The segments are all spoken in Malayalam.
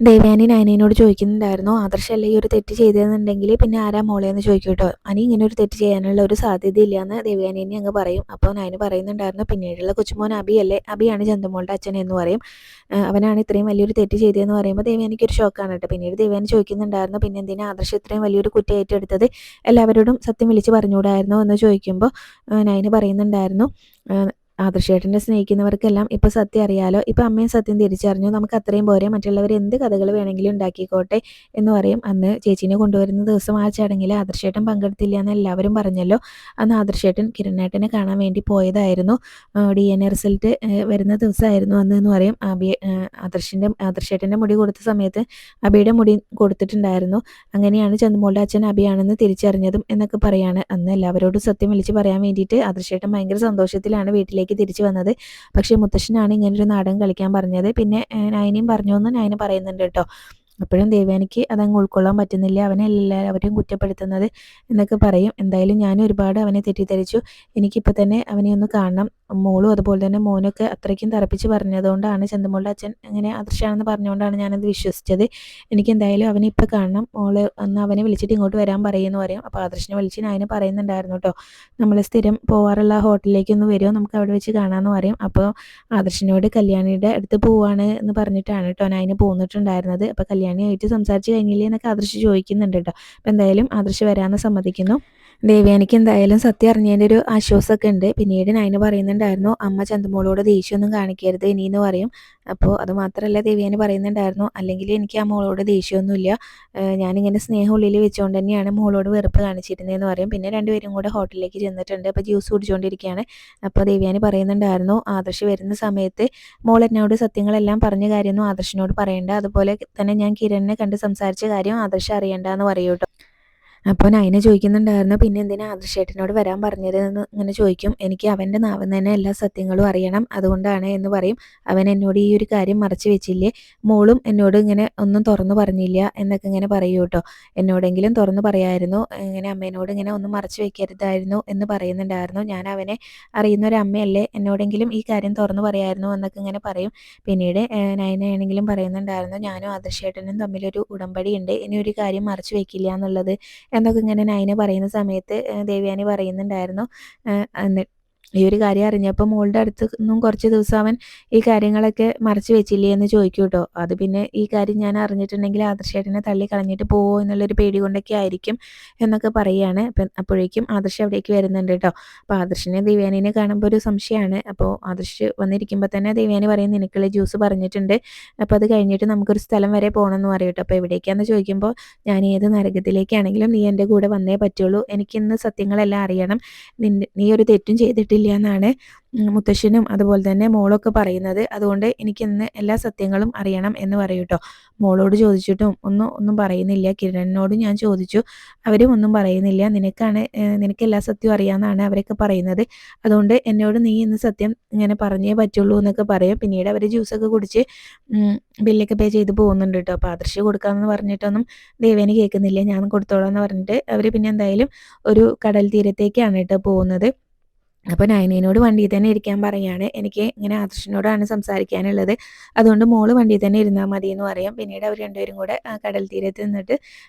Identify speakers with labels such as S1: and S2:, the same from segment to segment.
S1: ദേവയാനി നയനയോട് ചോദിക്കുന്നുണ്ടായിരുന്നു, ആദർശല്ലേ ഈ ഒരു തെറ്റ് ചെയ്തതെന്നുണ്ടെങ്കിൽ പിന്നെ ആരാ മോളെ എന്ന് ചോദിക്കും കേട്ടോ. അനി ഇങ്ങനെ ഒരു തെറ്റ് ചെയ്യാനുള്ള ഒരു സാധ്യതയില്ല എന്ന് ദേവയാനി അങ്ങ് പറയും. അപ്പോൾ നയന പറയുന്നുണ്ടായിരുന്നു, പിന്നീടുള്ള കൊച്ചുമോൻ അബിയല്ലേ, അബിയാണ് ചന്തുമോളുടെ അച്ഛൻ എന്ന് പറയും. അവനാണ് ഇത്രയും വലിയൊരു തെറ്റ് ചെയ്തതെന്ന് പറയുമ്പോൾ ദേവയാനിക്ക് ഒരു ഷോക്കാണ് കേട്ടോ. പിന്നീട് ദേവയാനി ചോദിക്കുന്നുണ്ടായിരുന്നു, പിന്നെ എന്തിനാ ആദർശം ഇത്രയും വലിയൊരു കുറ്റം ഏറ്റെടുത്തത്, എല്ലാവരോടും സത്യം വിളിച്ച് പറഞ്ഞുകൂടായിരുന്നോ എന്ന് ചോദിക്കുമ്പോൾ നയന പറയുന്നുണ്ടായിരുന്നു, ആദർശേട്ടനെ സ്നേഹിക്കുന്നവർക്കെല്ലാം ഇപ്പോൾ സത്യം അറിയാലോ, ഇപ്പോൾ അമ്മയും സത്യം തിരിച്ചറിഞ്ഞു, നമുക്ക് അത്രയും പോരെ, മറ്റുള്ളവർ എന്ത് കഥകൾ വേണമെങ്കിലും ഉണ്ടാക്കിക്കോട്ടെ എന്ന് പറയും. അന്ന് ചേച്ചീനെ കൊണ്ടുവരുന്ന ദിവസം ആ ചടങ്ങിൽ ആദർശേട്ടൻ പങ്കെടുത്തില്ല എന്ന് എല്ലാവരും പറഞ്ഞല്ലോ. അന്ന് ആദർശേട്ടൻ കിരണേട്ടനെ കാണാൻ വേണ്ടി പോയതായിരുന്നു. DNA റിസൾട്ട് വരുന്ന ദിവസമായിരുന്നു അന്ന് എന്ന് പറയും. ആദർശേട്ടൻ്റെ മുടി കൊടുത്ത സമയത്ത് അബിയുടെ മുടി കൊടുത്തിട്ടുണ്ടായിരുന്നു. അങ്ങനെയാണ് ചന്തുമോളുടെ അച്ഛൻ അബിയാണെന്ന് തിരിച്ചറിഞ്ഞതും എന്നൊക്കെ പറയാണ്. അന്ന് എല്ലാവരോടും സത്യം വിളിച്ച് പറയാൻ വേണ്ടിയിട്ട് ആദർശേട്ടൻ ഭയങ്കര സന്തോഷത്തിലാണ് വീട്ടിലേക്ക് തിരിച്ചു വന്നത്. പക്ഷേ മുത്തശ്ശനാണ് ഇങ്ങനൊരു നാടകം കളിക്കാൻ പറഞ്ഞത്. പിന്നെ നയനയും പറഞ്ഞു എന്ന് നയന പറയുന്നുണ്ട് കേട്ടോ. അപ്പോഴും ദേവയാനിക്ക് അതങ്ങ് ഉൾക്കൊള്ളാൻ പറ്റുന്നില്ല. അവനെ എല്ലാവരും കുറ്റപ്പെടുത്തുന്നത് എന്നൊക്കെ പറയും. എന്തായാലും ഞാനും ഒരുപാട് അവനെ തെറ്റിദ്ധരിച്ചു. എനിക്കിപ്പോൾ തന്നെ അവനെ ഒന്ന് കാണണം. മോളും അതുപോലെ തന്നെ മോനൊക്കെ അത്രയ്ക്കും തറപ്പിച്ച് പറഞ്ഞതുകൊണ്ടാണ്, ചന്തുമോളുടെ അച്ഛൻ അങ്ങനെ ആദർശാണെന്ന് പറഞ്ഞുകൊണ്ടാണ് ഞാനത് വിശ്വസിച്ചത്. എനിക്ക് എന്തായാലും അവനെ ഇപ്പോൾ കാണണം. മോള് അന്ന് അവനെ വിളിച്ചിട്ട് ഇങ്ങോട്ട് വരാൻ പറയുമെന്ന് പറയും. അപ്പോൾ ആദർശിനെ വിളിച്ച് ഞാൻ പറയുന്നുണ്ടായിരുന്നു കേട്ടോ, നമ്മൾ സ്ഥിരം പോവാറുള്ള ഹോട്ടലിലേക്ക് ഒന്ന് വരുമോ, നമുക്ക് അവിടെ വെച്ച് കാണാമെന്ന് പറയും. അപ്പോൾ ആദർശിനോട് കല്യാണിയുടെ അടുത്ത് പോവാണ് എന്ന് പറഞ്ഞിട്ടാണ് കേട്ടോ ഞാൻ പോന്നിട്ടുണ്ടായിരുന്നത്. അപ്പോൾ കല്യാണിയായിട്ട് സംസാരിച്ച് കഴിഞ്ഞില്ലേ എന്നൊക്കെ ആദർശ് ചോദിക്കുന്നുണ്ട് കേട്ടോ. അപ്പോൾ എന്തായാലും ആദർശ് വരാമെന്ന് സമ്മതിക്കുന്നു. ദേവയാനിക്ക് എന്തായാലും സത്യം അറിഞ്ഞതിൻ്റെ ഒരു ആശ്വാസമൊക്കെ ഉണ്ട്. പിന്നീട് നയന പറയുന്നുണ്ടായിരുന്നു, അമ്മ ചന്തുമോളോട് ദേഷ്യമൊന്നും കാണിക്കരുത് ഇനിയെന്ന് പറയും. അപ്പോൾ അത് മാത്രമല്ല ദേവയാനി പറയുന്നുണ്ടായിരുന്നു, അല്ലെങ്കിൽ എനിക്ക് ആ മോളോട് ദേഷ്യമൊന്നുമില്ല, ഞാനിങ്ങനെ സ്നേഹം ഉള്ളിൽ വെച്ചുകൊണ്ട് തന്നെയാണ് മോളോട് വെറുപ്പ് കാണിച്ചിരുന്നതെന്ന് പറയും. പിന്നെ രണ്ടുപേരും കൂടെ ഹോട്ടലിലേക്ക് ചെന്നിട്ടുണ്ട്. അപ്പോൾ ജ്യൂസ് കുടിച്ചുകൊണ്ടിരിക്കുകയാണ്. അപ്പോൾ ദേവയാനി പറയുന്നുണ്ടായിരുന്നു, ആദർശ് വരുന്ന സമയത്ത് മോൾ എന്നോട് സത്യങ്ങളെല്ലാം പറഞ്ഞ കാര്യമൊന്നും ആദർശിനോട് പറയണ്ട, അതുപോലെ തന്നെ ഞാൻ കിരണിനെ കണ്ട് സംസാരിച്ച കാര്യം ആദർശ് അറിയണ്ട എന്ന് പറയൂ കേട്ടോ. അപ്പോൾ നയന ചോദിക്കുന്നുണ്ടായിരുന്നു, പിന്നെ എന്തിനാ ആദർശേട്ടനോട് വരാൻ പറഞ്ഞത് എന്ന് ഇങ്ങനെ ചോദിക്കും. എനിക്ക് അവൻ്റെ നാവിൽ തന്നെ എല്ലാ സത്യങ്ങളും അറിയണം, അതുകൊണ്ടാണ് എന്ന് പറയും. അവൻ എന്നോട് ഈ ഒരു കാര്യം മറച്ചു വെച്ചില്ലേ, മോളും എന്നോട് ഇങ്ങനെ ഒന്നും തുറന്നു പറഞ്ഞില്ല എന്നൊക്കെ ഇങ്ങനെ പറയൂ കേട്ടോ. എന്നോടെങ്കിലും തുറന്നു പറയായിരുന്നു, ഇങ്ങനെ അമ്മേനോട് ഇങ്ങനെ ഒന്നും മറച്ചു വെക്കരുതായിരുന്നു എന്ന് പറയുന്നുണ്ടായിരുന്നു. ഞാൻ അവനെ അറിയുന്ന ഒരു അമ്മയല്ലേ, എന്നോടെങ്കിലും ഈ കാര്യം തുറന്നു പറയായിരുന്നു എന്നൊക്കെ ഇങ്ങനെ പറയും. പിന്നീട് നയനയാണെങ്കിലും പറയുന്നുണ്ടായിരുന്നു, ഞാനും ആദർശേട്ടനും തമ്മിലൊരു ഉടമ്പടി ഉണ്ട്, ഇനി ഒരു കാര്യം മറച്ചു വെക്കില്ല എന്നുള്ളത് എന്നൊക്കെ ഇങ്ങനെ നയന പറയുന്ന സമയത്ത് ദേവയാനി പറയുന്നുണ്ടായിരുന്നു, ഈ ഒരു കാര്യം അറിഞ്ഞപ്പോൾ മോളുടെ അടുത്ത് നിന്നും കുറച്ച് ദിവസം അവൻ ഈ കാര്യങ്ങളൊക്കെ മറച്ചു വെച്ചില്ലേ എന്ന് ചോദിക്കും കേട്ടോ. അത് പിന്നെ ഈ കാര്യം ഞാൻ അറിഞ്ഞിട്ടുണ്ടെങ്കിൽ ആദർശേട്ടനെ തള്ളി കളഞ്ഞിട്ട് പോവോ എന്നുള്ളൊരു പേടി കൊണ്ടൊക്കെ ആയിരിക്കും എന്നൊക്കെ പറയുകയാണ്. അപ്പം അപ്പോഴേക്കും ആദർശ് അവിടേക്ക് വരുന്നുണ്ട് കേട്ടോ. അപ്പോൾ ആദർശിനെ ദേവയാനിനെ കാണുമ്പോൾ ഒരു സംശയമാണ്. അപ്പോൾ ആദർശ് വന്നിരിക്കുമ്പോൾ തന്നെ ദേവയാനി പറയും, നിനക്കുള്ള ജ്യൂസ് പറഞ്ഞിട്ടുണ്ട്, അപ്പോൾ അത് കഴിഞ്ഞിട്ട് നമുക്കൊരു സ്ഥലം വരെ പോകണമെന്ന് പറയും കേട്ടോ. അപ്പോൾ എവിടേക്കാണെന്ന് ചോദിക്കുമ്പോൾ, ഞാൻ ഏത് നരകത്തിലേക്കാണെങ്കിലും നീ എൻ്റെ കൂടെ വന്നേ പറ്റുള്ളൂ, എനിക്കിന്ന് സത്യങ്ങളെല്ലാം അറിയണം, നീ ഒരു തെറ്റും ചെയ്തിട്ടില്ല എന്നാണ് മുത്തശ്ശനും അതുപോലെ തന്നെ മോളൊക്കെ പറയുന്നത്, അതുകൊണ്ട് എനിക്കിന്ന് എല്ലാ സത്യങ്ങളും അറിയണം എന്ന് പറയും കേട്ടോ. മോളോട് ചോദിച്ചിട്ടും ഒന്നും പറയുന്നില്ല. കിരണിനോട് ഞാൻ ചോദിച്ചു, അവരും ഒന്നും പറയുന്നില്ല. നിനക്ക് എല്ലാ സത്യവും അറിയാമെന്നാണ് അവരൊക്കെ പറയുന്നത്, അതുകൊണ്ട് എന്നോട് നീ ഇന്ന് സത്യം ഇങ്ങനെ പറഞ്ഞേ പറ്റുള്ളൂ എന്നൊക്കെ പറയും. പിന്നീട് അവർ ജ്യൂസൊക്കെ കുടിച്ച് ബില്ലൊക്കെ പേ ചെയ്ത് പോകുന്നുണ്ട് കേട്ടോ. അപ്പോൾ ആദർശ് കൊടുക്കാമെന്ന് പറഞ്ഞിട്ടൊന്നും ദേവേനെ കേൾക്കുന്നില്ല. ഞാൻ കൊടുത്തോളാം എന്ന് പറഞ്ഞിട്ട് അവർ പിന്നെ എന്തായാലും ഒരു കടൽ തീരത്തേക്കാണ് കേട്ടോ പോകുന്നത്. അപ്പോൾ നയനയോട് വണ്ടിയിൽ തന്നെ ഇരിക്കാൻ പറയുകയാണ്, എനിക്ക് ഇങ്ങനെ ആദർശിനോടാണ് സംസാരിക്കാനുള്ളത്, അതുകൊണ്ട് മോള് വണ്ടിയിൽ തന്നെ ഇരുന്നാൽ മതി എന്ന് പറയും. പിന്നീട് അവർ രണ്ടുപേരും കൂടെ കടൽ തീരത്ത് നിന്നിട്ട്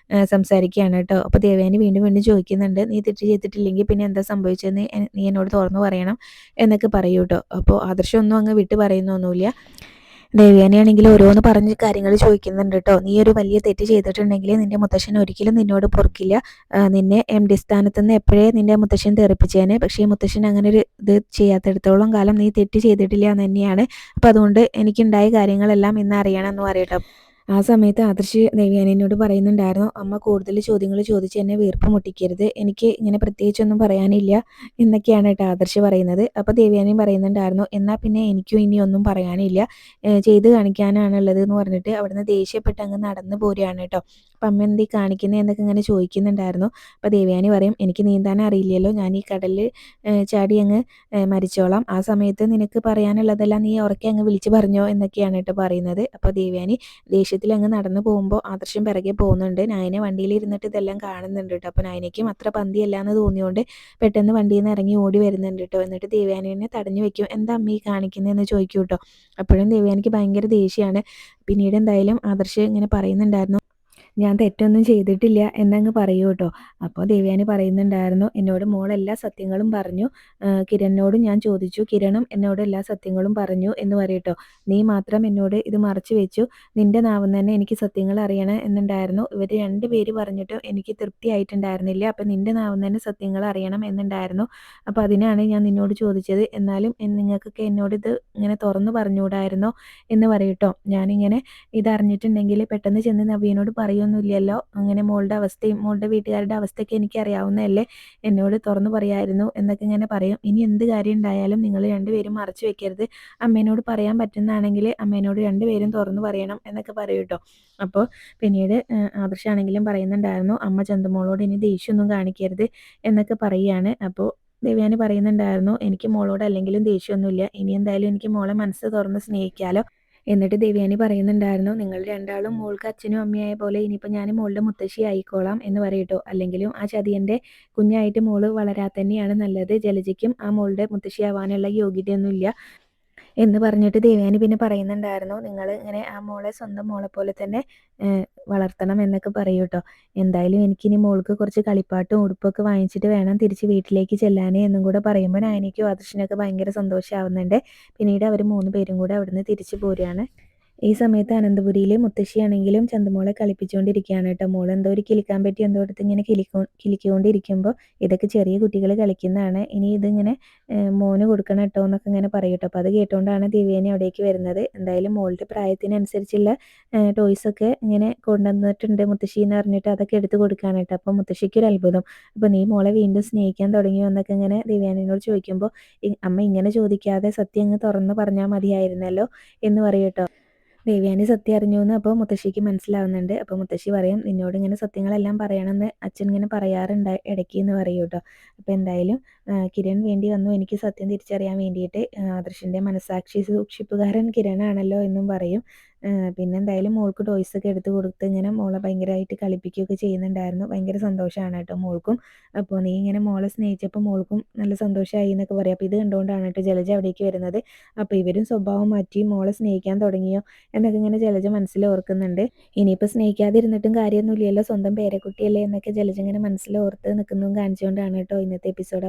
S1: സംസാരിക്കുകയാണ് കേട്ടോ. അപ്പോൾ ദേവേനി വീണ്ടും വീണ്ടും ചോദിക്കുന്നുണ്ട്, നീ തെറ്റ് ചെയ്തിട്ടില്ലെങ്കിൽ പിന്നെ എന്താ സംഭവിച്ചതെന്ന് നീ എന്നോട് തുറന്നു പറയണം എന്നൊക്കെ പറയൂ കേട്ടോ. അപ്പോൾ ആദർശം ഒന്നും അങ്ങ് വിട്ട് പറയുന്നൊന്നുമില്ല. ദേവയാനിയാണെങ്കിൽ ഓരോന്ന് പറഞ്ഞ് കാര്യങ്ങൾ ചോദിക്കുന്നുണ്ട് കേട്ടോ. നീ ഒരു വലിയ തെറ്റ് ചെയ്തിട്ടുണ്ടെങ്കിൽ നിന്റെ മുത്തശ്ശൻ ഒരിക്കലും നിന്നോട് പൊറുക്കില്ല, നിന്നെ MD സ്ഥാനത്ത് നിന്ന് എപ്പോഴേ നിന്റെ മുത്തശ്ശൻ തെറിപ്പിച്ചേനെ, പക്ഷേ ഈ മുത്തശ്ശൻ അങ്ങനെ ഒരു ഇത് ചെയ്യാത്തിടത്തോളം കാലം നീ തെറ്റ് ചെയ്തിട്ടില്ല എന്ന് തന്നെയാണ്. അപ്പം അതുകൊണ്ട് എനിക്കുണ്ടായ കാര്യങ്ങളെല്ലാം ഇന്ന് അറിയണം എന്ന് പറയട്ടോ. ആ സമയത്ത് ആദർശ് ദേവയാനിയോട് പറയുന്നുണ്ടായിരുന്നു, അമ്മ കൂടുതൽ ചോദ്യങ്ങൾ ചോദിച്ച് എന്നെ വീർപ്പ് മുട്ടിക്കരുത്, എനിക്ക് ഇങ്ങനെ പ്രത്യേകിച്ചൊന്നും പറയാനില്ല എന്നൊക്കെയാണ് കേട്ടോ ആദർശ് പറയുന്നത്. അപ്പോൾ ദേവയാനിയും പറയുന്നുണ്ടായിരുന്നു, എന്നാൽ പിന്നെ എനിക്കും ഇനി ഒന്നും പറയാനില്ല, ചെയ്ത് കാണിക്കാനാണുള്ളത് എന്ന് പറഞ്ഞിട്ട് അവിടുന്ന് ദേഷ്യപ്പെട്ട് അങ്ങ് നടന്നു പോരുകയാണ് കേട്ടോ. അപ്പം അമ്മ എന്തീ കാണിക്കുന്നത് എന്നൊക്കെ ഇങ്ങനെ ചോദിക്കുന്നുണ്ടായിരുന്നു. അപ്പോൾ ദേവയാനി പറയും, എനിക്ക് നീന്താൻ അറിയില്ലല്ലോ, ഞാൻ ഈ കടലിൽ ചാടി അങ്ങ് മരിച്ചോളാം, ആ സമയത്ത് നിനക്ക് പറയാനുള്ളതെല്ലാം നീ ഉറക്കെ അങ്ങ് വിളിച്ച് പറഞ്ഞോ എന്നൊക്കെയാണ് കേട്ടോ പറയുന്നത്. അപ്പോൾ ദേവയാനി ദേഷ്യത്തിൽ അങ്ങ് നടന്നു പോകുമ്പോൾ ആദർശം പിറകെ പോകുന്നുണ്ട്. നയന വണ്ടിയിൽ ഇരുന്നിട്ട് ഇതെല്ലാം കാണുന്നുണ്ട് കേട്ടോ. അപ്പോൾ നയനയ്ക്കും അത്ര പന്തിയല്ല എന്ന് തോന്നിയോണ്ട് പെട്ടെന്ന് വണ്ടിയിൽ നിന്ന് ഇറങ്ങി ഓടി വരുന്നുണ്ട് കേട്ടോ. എന്നിട്ട് ദേവയാനിനെ തടഞ്ഞു വെക്കും. എന്താ അമ്മ ഈ കാണിക്കുന്നതെന്ന് ചോദിക്കും കേട്ടോ. അപ്പോഴും ദേവയാനിക്ക് ഭയങ്കര ദേഷ്യമാണ്. പിന്നീട് എന്തായാലും ആദർശ് ഇങ്ങനെ പറയുന്നുണ്ടായിരുന്നു, ഞാൻ തെറ്റൊന്നും ചെയ്തിട്ടില്ല എന്നങ്ങ് പറയൂ കേട്ടോ. അപ്പോൾ ദേവയാനി പറയുന്നുണ്ടായിരുന്നു, എന്നോട് മോൾ എല്ലാ സത്യങ്ങളും പറഞ്ഞു, കിരണിനോടും ഞാൻ ചോദിച്ചു, കിരണും എന്നോട് എല്ലാ സത്യങ്ങളും പറഞ്ഞു എന്ന് പറയട്ടോ. നീ മാത്രം എന്നോട് ഇത് മറച്ചു വെച്ചു, നിന്റെ നാവിൽ തന്നെ എനിക്ക് സത്യങ്ങൾ അറിയണം എന്നുണ്ടായിരുന്നു. ഇവർ രണ്ടുപേര് പറഞ്ഞിട്ടും എനിക്ക് തൃപ്തിയായിട്ടുണ്ടായിരുന്നില്ല. അപ്പം നിന്റെ നാവിൽ തന്നെ സത്യങ്ങൾ അറിയണം എന്നുണ്ടായിരുന്നു. അപ്പോൾ അതിനാണ് ഞാൻ നിന്നോട് ചോദിച്ചത്. എന്നാലും നിങ്ങൾക്കൊക്കെ എന്നോട് ഇത് ഇങ്ങനെ തുറന്നു പറഞ്ഞുകൂടായിരുന്നോ എന്ന് പറയട്ടോ. ഞാനിങ്ങനെ ഇതറിഞ്ഞിട്ടുണ്ടെങ്കിൽ പെട്ടെന്ന് ചെന്ന് നവ്യനോട് പറയൊന്നുമില്ലല്ലോ, അങ്ങനെ മോളുടെ അവസ്ഥയും മോളുടെ വീട്ടുകാരുടെ അവസ്ഥയൊക്കെ എനിക്ക് അറിയാവുന്നതല്ലേ, എന്നോട് തുറന്നു പറയായിരുന്നു എന്നൊക്കെ ഇങ്ങനെ പറയും. ഇനി എന്ത് കാര്യം ഉണ്ടായാലും നിങ്ങൾ രണ്ടുപേരും മറച്ചു വെക്കരുത്, അമ്മേനോട് പറയാൻ പറ്റുന്നതാണെങ്കിൽ അമ്മേനോട് രണ്ടുപേരും തുറന്നു പറയണം എന്നൊക്കെ പറയും കേട്ടോ. അപ്പോൾ പിന്നീട് ആദർശാണെങ്കിലും പറയുന്നുണ്ടായിരുന്നു, അമ്മ ചന്തുമോളോട് ഇനി ദേഷ്യമൊന്നും കാണിക്കരുത് എന്നൊക്കെ പറയുകയാണ്. അപ്പോൾ ദേവയാനി പറയുന്നുണ്ടായിരുന്നു, എനിക്ക് മോളോട് അല്ലെങ്കിലും ദേഷ്യമൊന്നുമില്ല, ഇനി എന്തായാലും എനിക്ക് മോളെ മനസ്സ് തുറന്ന് സ്നേഹിക്കാലോ. എന്നിട്ട് ദേവയാനി പറയുന്നുണ്ടായിരുന്നു, നിങ്ങൾ രണ്ടാളും മോൾക്ക് അച്ഛനും അമ്മയായ പോലെ ഇനിയിപ്പോൾ ഞാൻ മോളുടെ മുത്തശ്ശി ആയിക്കോളാം എന്ന് പറയട്ടോ. അല്ലെങ്കിലും ആ ചതിയൻ്റെ കുഞ്ഞായിട്ട് മോള് വളരാൻ തന്നെയാണ് നല്ലത്. ജലജയ്ക്കും ആ മോളുടെ മുത്തശ്ശിയാവാനുള്ള യോഗ്യതയൊന്നുമില്ല എന്ന് പറഞ്ഞിട്ട് ദേവയാനി പിന്നെ പറയുന്നുണ്ടായിരുന്നു, നിങ്ങൾ ഇങ്ങനെ ആ മോളെ സ്വന്തം മോളെ പോലെ തന്നെ വളർത്തണം എന്നൊക്കെ പറയൂ കേട്ടോ. എന്തായാലും എനിക്കിനി മോൾക്ക് കുറച്ച് കളിപ്പാട്ടും ഉടുപ്പൊക്കെ വാങ്ങിച്ചിട്ട് വേണം തിരിച്ച് വീട്ടിലേക്ക് ചെല്ലാനേ എന്നും കൂടെ പറയുമ്പോൾ നയനയ്ക്കും ആദർശിനൊക്കെ ഭയങ്കര സന്തോഷമാവുന്നുണ്ട്. പിന്നീട് അവർ 3 പേരും കൂടെ അവിടുന്ന് തിരിച്ചു പോരുകയാണ്. ഈ സമയത്ത് അനന്തപുരിയിലെ മുത്തശ്ശിയാണെങ്കിലും ചന്തുമോളെ കളിപ്പിച്ചുകൊണ്ടിരിക്കുകയാണ് കേട്ടോ. മോൾ എന്തോ ഒരു കിലുക്കാൻ പറ്റി എന്തോ എടുത്ത് ഇങ്ങനെ കിലുക്കിക്കൊണ്ടിരിക്കുമ്പോൾ, ഇതൊക്കെ ചെറിയ കുട്ടികൾ കളിക്കുന്നതാണ്, ഇനി ഇതിങ്ങനെ മോന് കൊടുക്കണം കേട്ടോ എന്നൊക്കെ ഇങ്ങനെ പറയും കേട്ടോ. അപ്പോൾ അത് കേട്ടുകൊണ്ടാണ് ദേവയാനി അവിടേക്ക് വരുന്നത്. എന്തായാലും മോളുടെ പ്രായത്തിനനുസരിച്ചുള്ള ടോയ്സൊക്കെ ഇങ്ങനെ കൊണ്ടുവന്നിട്ടുണ്ട് മുത്തശ്ശി എന്ന് പറഞ്ഞിട്ട് അതൊക്കെ എടുത്ത് കൊടുക്കുകയാണ് കേട്ടോ. അപ്പോൾ മുത്തശ്ശിക്കൊരു അത്ഭുതം. അപ്പോൾ നീ മോളെ വീണ്ടും സ്നേഹിക്കാൻ തുടങ്ങിയോ എന്നൊക്കെ ഇങ്ങനെ ദേവയാനിയോട് ചോദിക്കുമ്പോൾ, അമ്മ ഇങ്ങനെ ചോദിക്കാതെ സത്യം അങ്ങ് തുറന്ന് പറഞ്ഞാൽ മതിയായിരുന്നല്ലോ എന്ന് പറയും കേട്ടോ. ദേവയാനി സത്യം അറിഞ്ഞു എന്ന് അപ്പോൾ മുത്തശ്ശിക്ക് മനസ്സിലാവുന്നുണ്ട്. അപ്പോൾ മുത്തശ്ശി പറയും, നിന്നോട് ഇങ്ങനെ സത്യങ്ങളെല്ലാം പറയണമെന്ന് അച്ഛൻ ഇങ്ങനെ പറയാറുണ്ട് ഇടയ്ക്ക് എന്ന് പറയും കേട്ടോ. അപ്പോൾ എന്തായാലും കിരൺ വേണ്ടി വന്നു എനിക്ക് സത്യം തിരിച്ചറിയാൻ വേണ്ടിയിട്ട്. ആദർശിൻ്റെ മനസാക്ഷി സൂക്ഷിപ്പുകാരൻ കിരണാണല്ലോ എന്നും പറയും. പിന്നെ എന്തായാലും മോൾക്ക് ടോയ്സൊക്കെ എടുത്ത് കൊടുത്ത് ഇങ്ങനെ മോളെ ഭയങ്കരമായിട്ട് കളിപ്പിക്കുകയൊക്കെ ചെയ്യുന്നുണ്ടായിരുന്നു. ഭയങ്കര സന്തോഷമാണ് കേട്ടോ മോൾക്കും. അപ്പോൾ നീ ഇങ്ങനെ മോളെ സ്നേഹിച്ചപ്പോൾ മോൾക്കും നല്ല സന്തോഷമായി എന്നൊക്കെ പറയും. അപ്പോൾ ഇത് കണ്ടുകൊണ്ടാണ് കേട്ടോ ജലജ അവിടേക്ക് വരുന്നത്. അപ്പോൾ ഇവരും സ്വഭാവം മാറ്റി മോളെ സ്നേഹിക്കാൻ തുടങ്ങിയോ എന്നൊക്കെ ഇങ്ങനെ ജലജ മനസ്സിൽ ഓർക്കുന്നുണ്ട്. ഇനിയിപ്പോൾ സ്നേഹിക്കാതിരുന്നിട്ടും കാര്യമൊന്നുമില്ലല്ലോ, സ്വന്തം പേരക്കുട്ടിയല്ലേ എന്നൊക്കെ ജലജ ഇങ്ങനെ മനസ്സിൽ ഓർത്ത് നിൽക്കുന്നതും കാണിച്ചുകൊണ്ടാണ് കേട്ടോ ഇന്നത്തെ എപ്പിസോഡ്